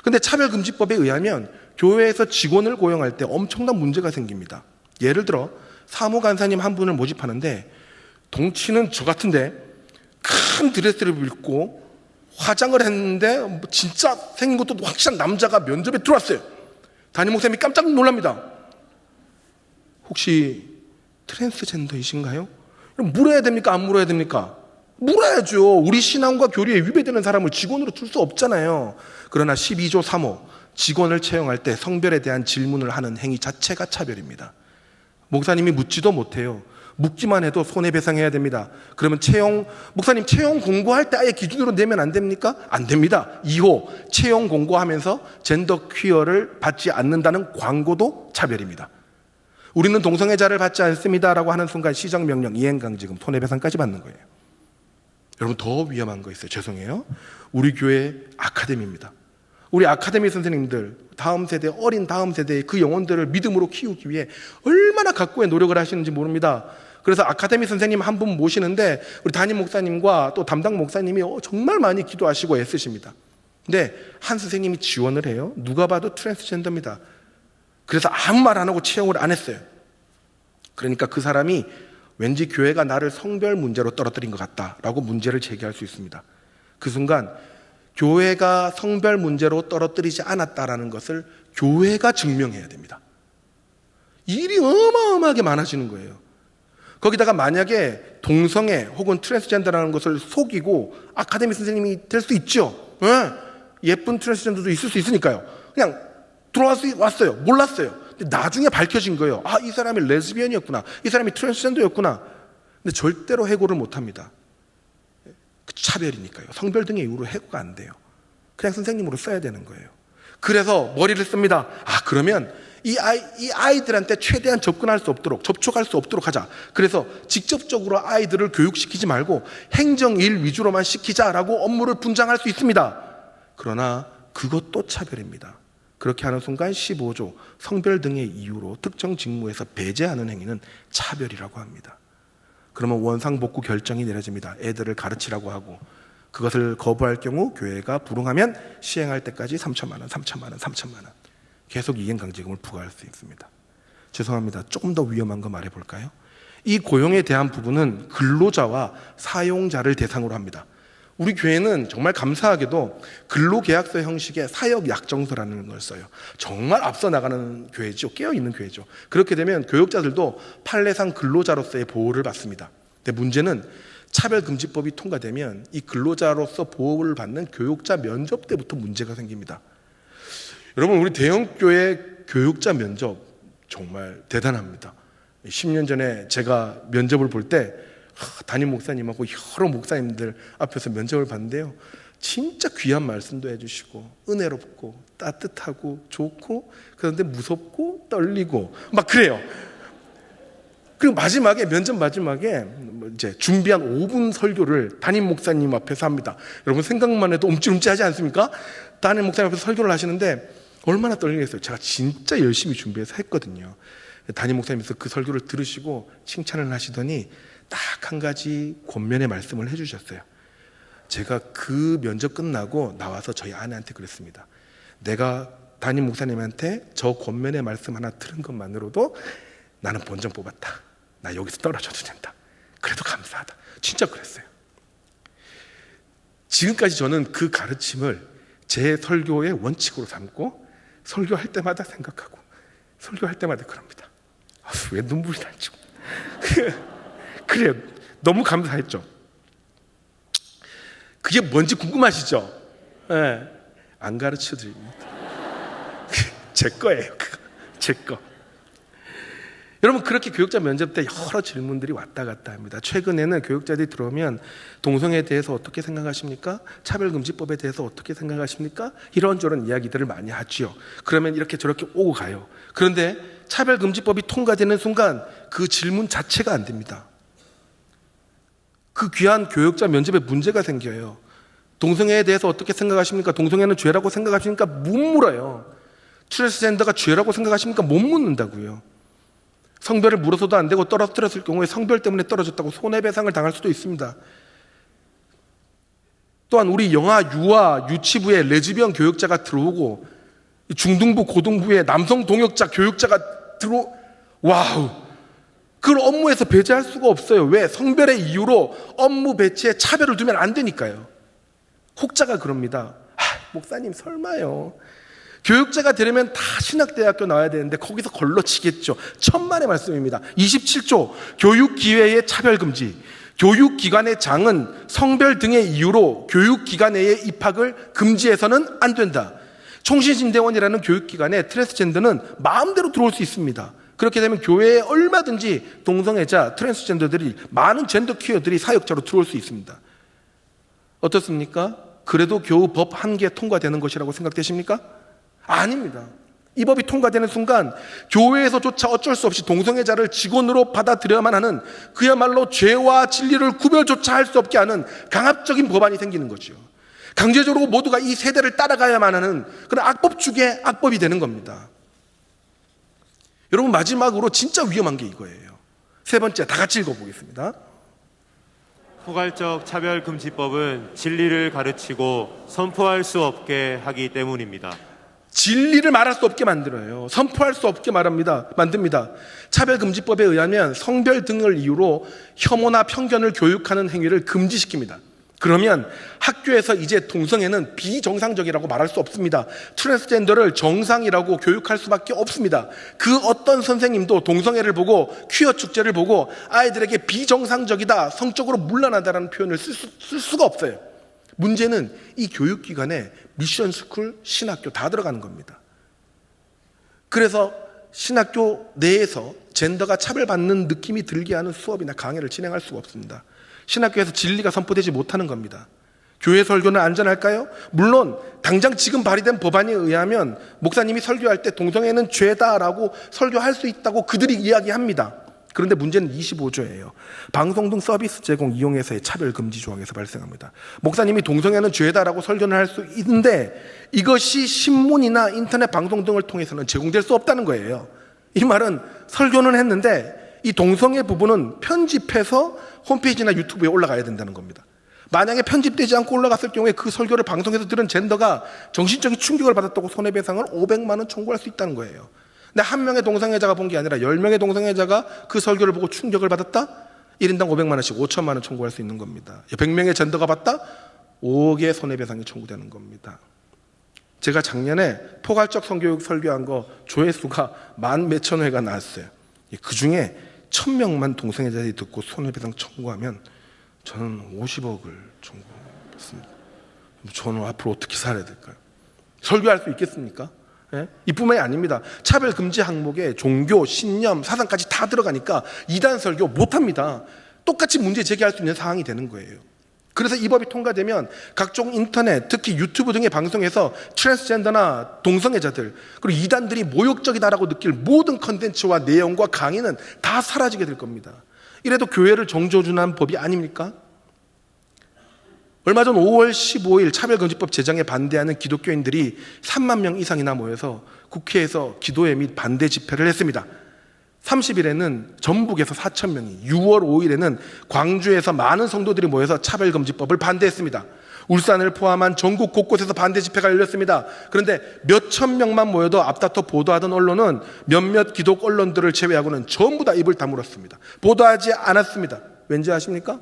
근데 차별금지법에 의하면 교회에서 직원을 고용할 때 엄청난 문제가 생깁니다. 예를 들어 사무간사님 한 분을 모집하는데 덩치는 저 같은데 큰 드레스를 입고 화장을 했는데 진짜 생긴 것도 확실한 남자가 면접에 들어왔어요. 담임 목사님이 깜짝 놀랍니다. 혹시 트랜스젠더이신가요? 그럼 물어야 됩니까? 안 물어야 됩니까? 물어야죠. 우리 신앙과 교리에 위배되는 사람을 직원으로 둘 수 없잖아요. 그러나 12조 3호 직원을 채용할 때 성별에 대한 질문을 하는 행위 자체가 차별입니다. 목사님이 묻지도 못해요. 묻기만 해도 손해배상해야 됩니다. 그러면 목사님 채용 공고할 때 아예 기준으로 내면 안 됩니까? 안 됩니다. 2호 채용 공고하면서 젠더 퀴어를 받지 않는다는 광고도 차별입니다. 우리는 동성애자를 받지 않습니다라고 하는 순간 시정명령, 이행강제금, 손해배상까지 받는 거예요. 여러분 더 위험한 거 있어요. 죄송해요. 우리 교회 아카데미입니다. 우리 아카데미 선생님들, 다음 세대, 어린 다음 세대의 그 영혼들을 믿음으로 키우기 위해 얼마나 각고의 노력을 하시는지 모릅니다. 그래서 아카데미 선생님 한 분 모시는데 우리 담임 목사님과 또 담당 목사님이 정말 많이 기도하시고 애쓰십니다. 근데 한 선생님이 지원을 해요. 누가 봐도 트랜스젠더입니다. 그래서 아무 말 안 하고 채용을 안 했어요. 그러니까 그 사람이 왠지 교회가 나를 성별 문제로 떨어뜨린 것 같다라고 문제를 제기할 수 있습니다. 그 순간 교회가 성별 문제로 떨어뜨리지 않았다라는 것을 교회가 증명해야 됩니다. 일이 어마어마하게 많아지는 거예요. 거기다가 만약에 동성애 혹은 트랜스젠더라는 것을 속이고 아카데미 선생님이 될 수 있죠. 예쁜 트랜스젠더도 있을 수 있으니까요. 그냥 왔어요. 몰랐어요. 근데 나중에 밝혀진 거예요. 아, 이 사람이 레즈비언이었구나. 이 사람이 트랜스젠더였구나. 근데 절대로 해고를 못합니다. 차별이니까요. 성별 등의 이유로 해고가 안 돼요. 그냥 선생님으로 써야 되는 거예요. 그래서 머리를 씁니다. 그러면 이 아이들한테 최대한 접근할 수 없도록, 접촉할 수 없도록 하자. 그래서 직접적으로 아이들을 교육시키지 말고 행정일 위주로만 시키자라고 업무를 분장할 수 있습니다. 그러나 그것도 차별입니다. 그렇게 하는 순간 15조 성별 등의 이유로 특정 직무에서 배제하는 행위는 차별이라고 합니다. 그러면 원상복구 결정이 내려집니다. 애들을 가르치라고 하고 그것을 거부할 경우 교회가 불응하면 시행할 때까지 3천만 원, 3천만 원, 3천만 원 계속 이행강제금을 부과할 수 있습니다. 죄송합니다. 조금 더 위험한 거 말해볼까요? 이 고용에 대한 부분은 근로자와 사용자를 대상으로 합니다. 우리 교회는 정말 감사하게도 근로계약서 형식의 사역약정서라는 걸 써요. 정말 앞서 나가는 교회죠. 깨어있는 교회죠. 그렇게 되면 교육자들도 판례상 근로자로서의 보호를 받습니다. 근데 문제는 차별금지법이 통과되면 이 근로자로서 보호를 받는 교육자 면접 때부터 문제가 생깁니다. 여러분, 우리 대형교회 교육자 면접 정말 대단합니다. 10년 전에 제가 면접을 볼 때 담임 목사님하고 여러 목사님들 앞에서 면접을 봤는데요. 진짜 귀한 말씀도 해주시고 은혜롭고 따뜻하고 좋고 그런데 무섭고 떨리고 막 그래요. 그리고 마지막에 면접 마지막에 이제 준비한 5분 설교를 담임 목사님 앞에서 합니다. 여러분 생각만 해도 움찔움찔하지 않습니까? 담임 목사님 앞에서 설교를 하시는데 얼마나 떨리겠어요. 제가 진짜 열심히 준비해서 했거든요. 담임 목사님께서 그 설교를 들으시고 칭찬을 하시더니 딱 한 가지 권면의 말씀을 해주셨어요. 제가 그 면접 끝나고 나와서 저희 아내한테 그랬습니다. 내가 담임 목사님한테 저 권면의 말씀 하나 들은 것만으로도 나는 본전 뽑았다. 나 여기서 떨어져도 된다. 그래도 감사하다. 진짜 그랬어요. 지금까지 저는 그 가르침을 제 설교의 원칙으로 삼고 설교할 때마다 생각하고 설교할 때마다 그럽니다. 왜 눈물이 나죠? 그래요. 너무 감사했죠. 그게 뭔지 궁금하시죠? 네. 안 가르쳐 드립니다. 제 거예요. 그거. 제 거. 여러분 그렇게 교육자 면접 때 여러 질문들이 왔다 갔다 합니다. 최근에는 교육자들이 들어오면 동성애에 대해서 어떻게 생각하십니까? 차별금지법에 대해서 어떻게 생각하십니까? 이런저런 이야기들을 많이 하지요. 그러면 이렇게 저렇게 오고 가요. 그런데 차별금지법이 통과되는 순간 그 질문 자체가 안 됩니다. 그 귀한 교육자 면접에 문제가 생겨요. 동성애에 대해서 어떻게 생각하십니까? 동성애는 죄라고 생각하십니까? 못 물어요. 트랜스젠더가 죄라고 생각하십니까? 못 묻는다고요. 성별을 물어서도 안 되고 떨어뜨렸을 경우에 성별 때문에 떨어졌다고 손해배상을 당할 수도 있습니다. 또한 우리 영아, 유아, 유치부에 레즈비언 교육자가 들어오고 중등부, 고등부에 남성 동역자 교육자가 와우! 그걸 업무에서 배제할 수가 없어요. 왜? 성별의 이유로 업무 배치에 차별을 두면 안 되니까요. 혹자가 그럽니다. 목사님 설마요. 교육자가 되려면 다 신학대학교 나와야 되는데 거기서 걸러치겠죠. 천만의 말씀입니다. 27조 교육기회의 차별금지. 교육기관의 장은 성별 등의 이유로 교육기관 내의 입학을 금지해서는 안 된다. 총신신대원이라는 교육기관에 트랜스젠더는 마음대로 들어올 수 있습니다. 그렇게 되면 교회에 얼마든지 동성애자, 트랜스젠더들이 많은 젠더 퀴어들이 사역자로 들어올 수 있습니다. 어떻습니까? 그래도 겨우 법 한 개 통과되는 것이라고 생각되십니까? 아닙니다. 이 법이 통과되는 순간 교회에서조차 어쩔 수 없이 동성애자를 직원으로 받아들여야만 하는 그야말로 죄와 진리를 구별조차 할 수 없게 하는 강압적인 법안이 생기는 거죠. 강제적으로 모두가 이 세대를 따라가야만 하는 그런 악법 중에 악법이 되는 겁니다. 여러분 마지막으로 진짜 위험한 게 이거예요. 세 번째 다 같이 읽어보겠습니다. 포괄적 차별금지법은 진리를 가르치고 선포할 수 없게 하기 때문입니다. 진리를 말할 수 없게 만들어요. 선포할 수 없게 만듭니다. 차별금지법에 의하면 성별 등을 이유로 혐오나 편견을 교육하는 행위를 금지시킵니다. 그러면 학교에서 이제 동성애는 비정상적이라고 말할 수 없습니다. 트랜스젠더를 정상이라고 교육할 수밖에 없습니다. 그 어떤 선생님도 동성애를 보고 퀴어 축제를 보고 아이들에게 비정상적이다, 성적으로 문란하다라는 표현을 쓸 수가 없어요. 문제는 이 교육기관에 미션스쿨, 신학교 다 들어가는 겁니다. 그래서 신학교 내에서 젠더가 차별받는 느낌이 들게 하는 수업이나 강의를 진행할 수가 없습니다. 신학교에서 진리가 선포되지 못하는 겁니다. 교회 설교는 안전할까요? 물론 당장 지금 발의된 법안에 의하면 목사님이 설교할 때 동성애는 죄다라고 설교할 수 있다고 그들이 이야기합니다. 그런데 문제는 25조예요. 방송 등 서비스 제공 이용에서의 차별금지 조항에서 발생합니다. 목사님이 동성애는 죄다라고 설교는 할 수 있는데 이것이 신문이나 인터넷 방송 등을 통해서는 제공될 수 없다는 거예요. 이 말은 설교는 했는데 이 동성애 부분은 편집해서 홈페이지나 유튜브에 올라가야 된다는 겁니다. 만약에 편집되지 않고 올라갔을 경우에 그 설교를 방송에서 들은 젠더가 정신적인 충격을 받았다고 손해배상을 500만 원 청구할 수 있다는 거예요. 근데 한 명의 동성애자가 본 게 아니라 10명의 동성애자가 그 설교를 보고 충격을 받았다? 1인당 500만 원씩 5천만 원 청구할 수 있는 겁니다. 100명의 젠더가 봤다? 5억의 손해배상이 청구되는 겁니다. 제가 작년에 포괄적 성교육 설교한 거 조회수가 10,000몇천 회가 나왔어요. 그 중에 1000명만 동성애자들이 듣고 손해배상 청구하면 저는 50억을 청구했습니다. 저는 앞으로 어떻게 살아야 될까요? 설교할 수 있겠습니까? 예? 이뿐만이 아닙니다. 차별금지 항목에 종교, 신념, 사상까지 다 들어가니까 이단 설교 못합니다. 똑같이 문제 제기할 수 있는 상황이 되는 거예요. 그래서 이 법이 통과되면 각종 인터넷, 특히 유튜브 등의 방송에서 트랜스젠더나 동성애자들 그리고 이단들이 모욕적이다라고 느낄 모든 컨텐츠와 내용과 강의는 다 사라지게 될 겁니다. 이래도 교회를 정조준한 법이 아닙니까? 얼마 전 5월 15일 차별금지법 제정에 반대하는 기독교인들이 3만 명 이상이나 모여서 국회에서 기도회 및 반대 집회를 했습니다. 30일에는 전북에서 4천 명이, 6월 5일에는 광주에서 많은 성도들이 모여서 차별금지법을 반대했습니다. 울산을 포함한 전국 곳곳에서 반대 집회가 열렸습니다. 그런데 몇천 명만 모여도 앞다퉈 보도하던 언론은 몇몇 기독 언론들을 제외하고는 전부 다 입을 다물었습니다. 보도하지 않았습니다. 왠지 아십니까?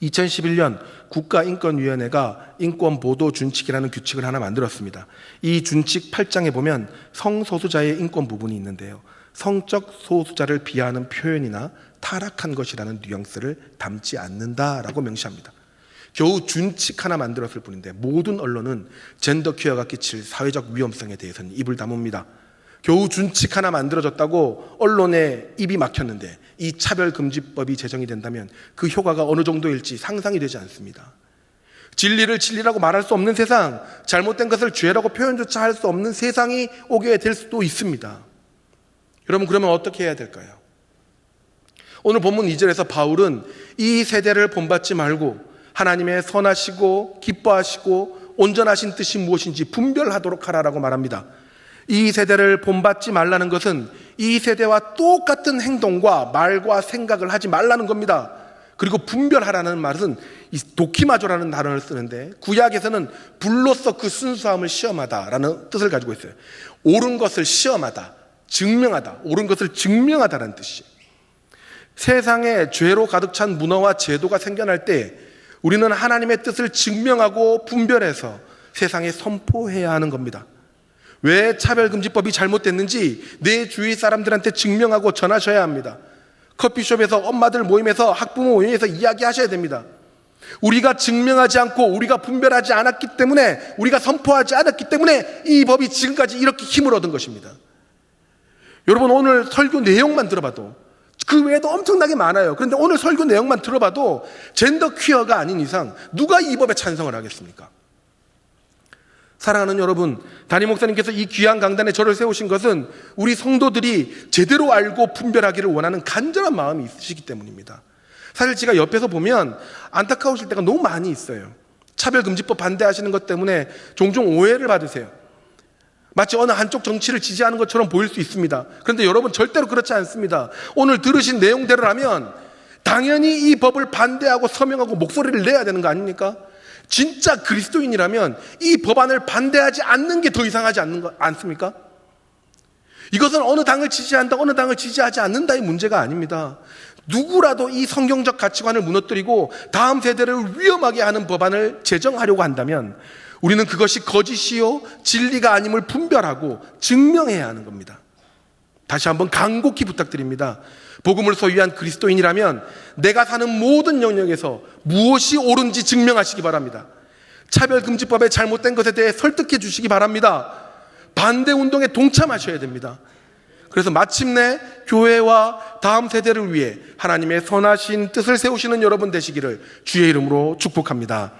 2011년 국가인권위원회가 인권보도준칙이라는 규칙을 하나 만들었습니다. 이 준칙 8장에 보면 성소수자의 인권 부분이 있는데요. 성적 소수자를 비하하는 표현이나 타락한 것이라는 뉘앙스를 담지 않는다라고 명시합니다. 겨우 준칙 하나 만들었을 뿐인데 모든 언론은 젠더 퀴어가 끼칠 사회적 위험성에 대해서는 입을 다뭅니다. 겨우 준칙 하나 만들어졌다고 언론에 입이 막혔는데 이 차별금지법이 제정이 된다면 그 효과가 어느 정도일지 상상이 되지 않습니다. 진리를 진리라고 말할 수 없는 세상, 잘못된 것을 죄라고 표현조차 할 수 없는 세상이 오게 될 수도 있습니다. 여러분, 그러면 어떻게 해야 될까요? 오늘 본문 2절에서 바울은 이 세대를 본받지 말고 하나님의 선하시고 기뻐하시고 온전하신 뜻이 무엇인지 분별하도록 하라라고 말합니다. 이 세대를 본받지 말라는 것은 이 세대와 똑같은 행동과 말과 생각을 하지 말라는 겁니다. 그리고 분별하라는 말은 이 도키마조라는 단어를 쓰는데 구약에서는 불로써 그 순수함을 시험하다라는 뜻을 가지고 있어요. 옳은 것을 시험하다, 증명하다, 옳은 것을 증명하다라는 뜻이에요. 세상에 죄로 가득 찬 문화와 제도가 생겨날 때 우리는 하나님의 뜻을 증명하고 분별해서 세상에 선포해야 하는 겁니다. 왜 차별금지법이 잘못됐는지 내 주위 사람들한테 증명하고 전하셔야 합니다. 커피숍에서 엄마들 모임에서 학부모 모임에서 이야기하셔야 됩니다. 우리가 증명하지 않고 우리가 분별하지 않았기 때문에 우리가 선포하지 않았기 때문에 이 법이 지금까지 이렇게 힘을 얻은 것입니다. 여러분, 오늘 설교 내용만 들어봐도 그 외에도 엄청나게 많아요. 그런데 오늘 설교 내용만 들어봐도 젠더 퀴어가 아닌 이상 누가 이 법에 찬성을 하겠습니까? 사랑하는 여러분, 담임 목사님께서 이 귀한 강단에 저를 세우신 것은 우리 성도들이 제대로 알고 분별하기를 원하는 간절한 마음이 있으시기 때문입니다. 사실 제가 옆에서 보면 안타까우실 때가 너무 많이 있어요. 차별금지법 반대하시는 것 때문에 종종 오해를 받으세요. 마치 어느 한쪽 정치를 지지하는 것처럼 보일 수 있습니다. 그런데 여러분, 절대로 그렇지 않습니다. 오늘 들으신 내용대로라면 당연히 이 법을 반대하고 서명하고 목소리를 내야 되는 거 아닙니까? 진짜 그리스도인이라면 이 법안을 반대하지 않는 게 더 이상하지 않습니까? 이것은 어느 당을 지지한다, 어느 당을 지지하지 않는다의 문제가 아닙니다. 누구라도 이 성경적 가치관을 무너뜨리고 다음 세대를 위험하게 하는 법안을 제정하려고 한다면 우리는 그것이 거짓이요 진리가 아님을 분별하고 증명해야 하는 겁니다. 다시 한번 간곡히 부탁드립니다. 복음을 소유한 그리스도인이라면 내가 사는 모든 영역에서 무엇이 옳은지 증명하시기 바랍니다. 차별금지법의 잘못된 것에 대해 설득해 주시기 바랍니다. 반대운동에 동참하셔야 됩니다. 그래서 마침내 교회와 다음 세대를 위해 하나님의 선하신 뜻을 세우시는 여러분 되시기를 주의 이름으로 축복합니다.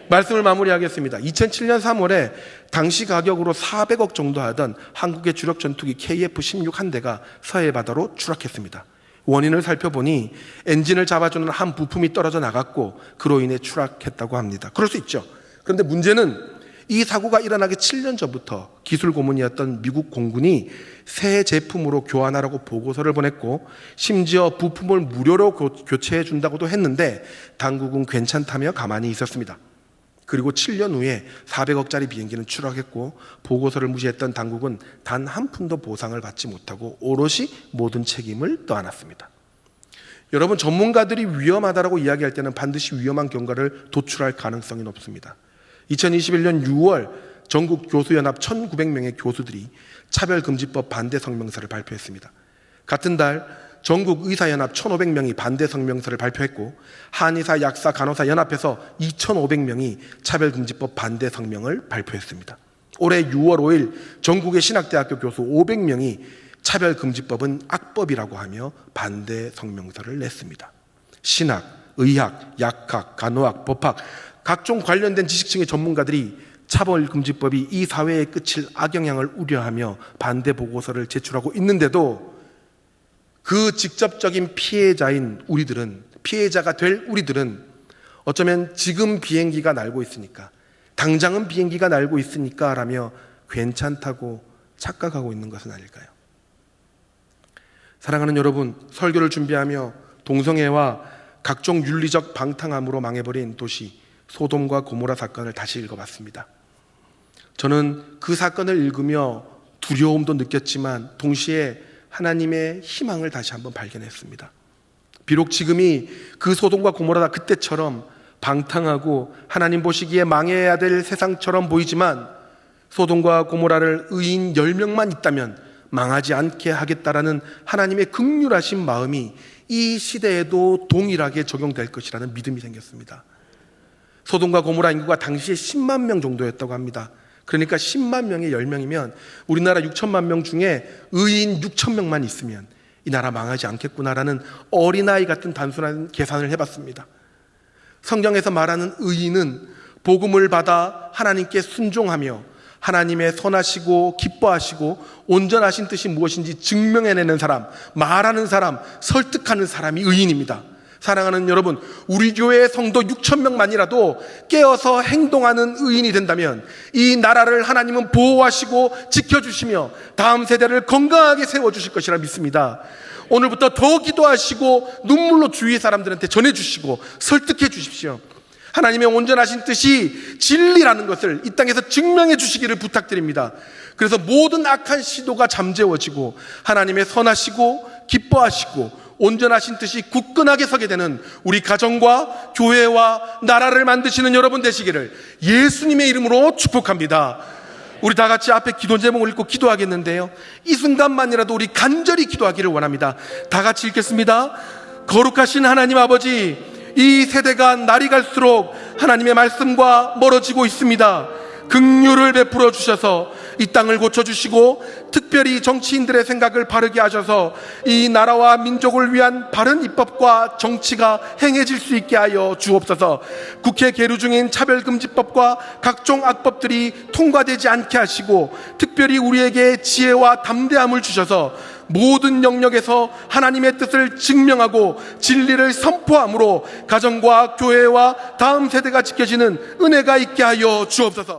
말씀을 마무리하겠습니다. 2007년 3월에 당시 가격으로 400억 정도 하던 한국의 주력 전투기 KF-16 한 대가 서해 바다로 추락했습니다. 원인을 살펴보니 엔진을 잡아주는 한 부품이 떨어져 나갔고 그로 인해 추락했다고 합니다. 그럴 수 있죠. 그런데 문제는 이 사고가 일어나기 7년 전부터 기술 고문이었던 미국 공군이 새 제품으로 교환하라고 보고서를 보냈고 심지어 부품을 무료로 교체해 준다고도 했는데 당국은 괜찮다며 가만히 있었습니다. 그리고 7년 후에 400억짜리 비행기는 추락했고 보고서를 무시했던 당국은 단 한 푼도 보상을 받지 못하고 오롯이 모든 책임을 떠안았습니다. 여러분, 전문가들이 위험하다고 이야기할 때는 반드시 위험한 경과를 도출할 가능성이 높습니다. 2021년 6월 전국 교수연합 1,900명의 교수들이 차별금지법 반대 성명서를 발표했습니다. 같은 달 전국 의사연합 1,500명이 반대 성명서를 발표했고 한의사, 약사, 간호사 연합에서 2,500명이 차별금지법 반대 성명을 발표했습니다. 올해 6월 5일 전국의 신학대학교 교수 500명이 차별금지법은 악법이라고 하며 반대 성명서를 냈습니다. 신학, 의학, 약학, 간호학, 법학 각종 관련된 지식층의 전문가들이 차별금지법이 이 사회에 끼칠 악영향을 우려하며 반대 보고서를 제출하고 있는데도 그 직접적인 피해자인 우리들은, 피해자가 될 우리들은 어쩌면 지금 비행기가 날고 있으니까, 당장은 비행기가 날고 있으니까 라며 괜찮다고 착각하고 있는 것은 아닐까요? 사랑하는 여러분, 설교를 준비하며 동성애와 각종 윤리적 방탕함으로 망해버린 도시 소돔과 고모라 사건을 다시 읽어봤습니다. 저는 그 사건을 읽으며 두려움도 느꼈지만 동시에 하나님의 희망을 다시 한번 발견했습니다. 비록 지금이 그 소돔과 고모라가 그때처럼 방탕하고 하나님 보시기에 망해야 될 세상처럼 보이지만 소돔과 고모라를 의인 10명만 있다면 망하지 않게 하겠다라는 하나님의 긍휼하신 마음이 이 시대에도 동일하게 적용될 것이라는 믿음이 생겼습니다. 소돔과 고모라 인구가 당시에 10만 명 정도였다고 합니다. 그러니까 10만 명에 10명이면 우리나라 6천만 명 중에 의인 6천 명만 있으면 이 나라 망하지 않겠구나라는 어린아이 같은 단순한 계산을 해봤습니다. 성경에서 말하는 의인은 복음을 받아 하나님께 순종하며 하나님의 선하시고 기뻐하시고 온전하신 뜻이 무엇인지 증명해내는 사람, 말하는 사람, 설득하는 사람이 의인입니다. 사랑하는 여러분, 우리 교회의 성도 6천 명만이라도 깨어서 행동하는 의인이 된다면 이 나라를 하나님은 보호하시고 지켜주시며 다음 세대를 건강하게 세워주실 것이라 믿습니다. 오늘부터 더 기도하시고 눈물로 주위 사람들한테 전해주시고 설득해 주십시오. 하나님의 온전하신 뜻이 진리라는 것을 이 땅에서 증명해 주시기를 부탁드립니다. 그래서 모든 악한 시도가 잠재워지고 하나님의 선하시고 기뻐하시고 온전하신 뜻이 굳건하게 서게 되는 우리 가정과 교회와 나라를 만드시는 여러분 되시기를 예수님의 이름으로 축복합니다. 우리 다 같이 앞에 기도 제목을 읽고 기도하겠는데요, 이 순간만이라도 우리 간절히 기도하기를 원합니다. 다 같이 읽겠습니다. 거룩하신 하나님 아버지, 이 세대가 날이 갈수록 하나님의 말씀과 멀어지고 있습니다. 긍휼을 베풀어 주셔서 이 땅을 고쳐주시고 특별히 정치인들의 생각을 바르게 하셔서 이 나라와 민족을 위한 바른 입법과 정치가 행해질 수 있게 하여 주옵소서. 국회 계류 중인 차별금지법과 각종 악법들이 통과되지 않게 하시고 특별히 우리에게 지혜와 담대함을 주셔서 모든 영역에서 하나님의 뜻을 증명하고 진리를 선포함으로 가정과 교회와 다음 세대가 지켜지는 은혜가 있게 하여 주옵소서.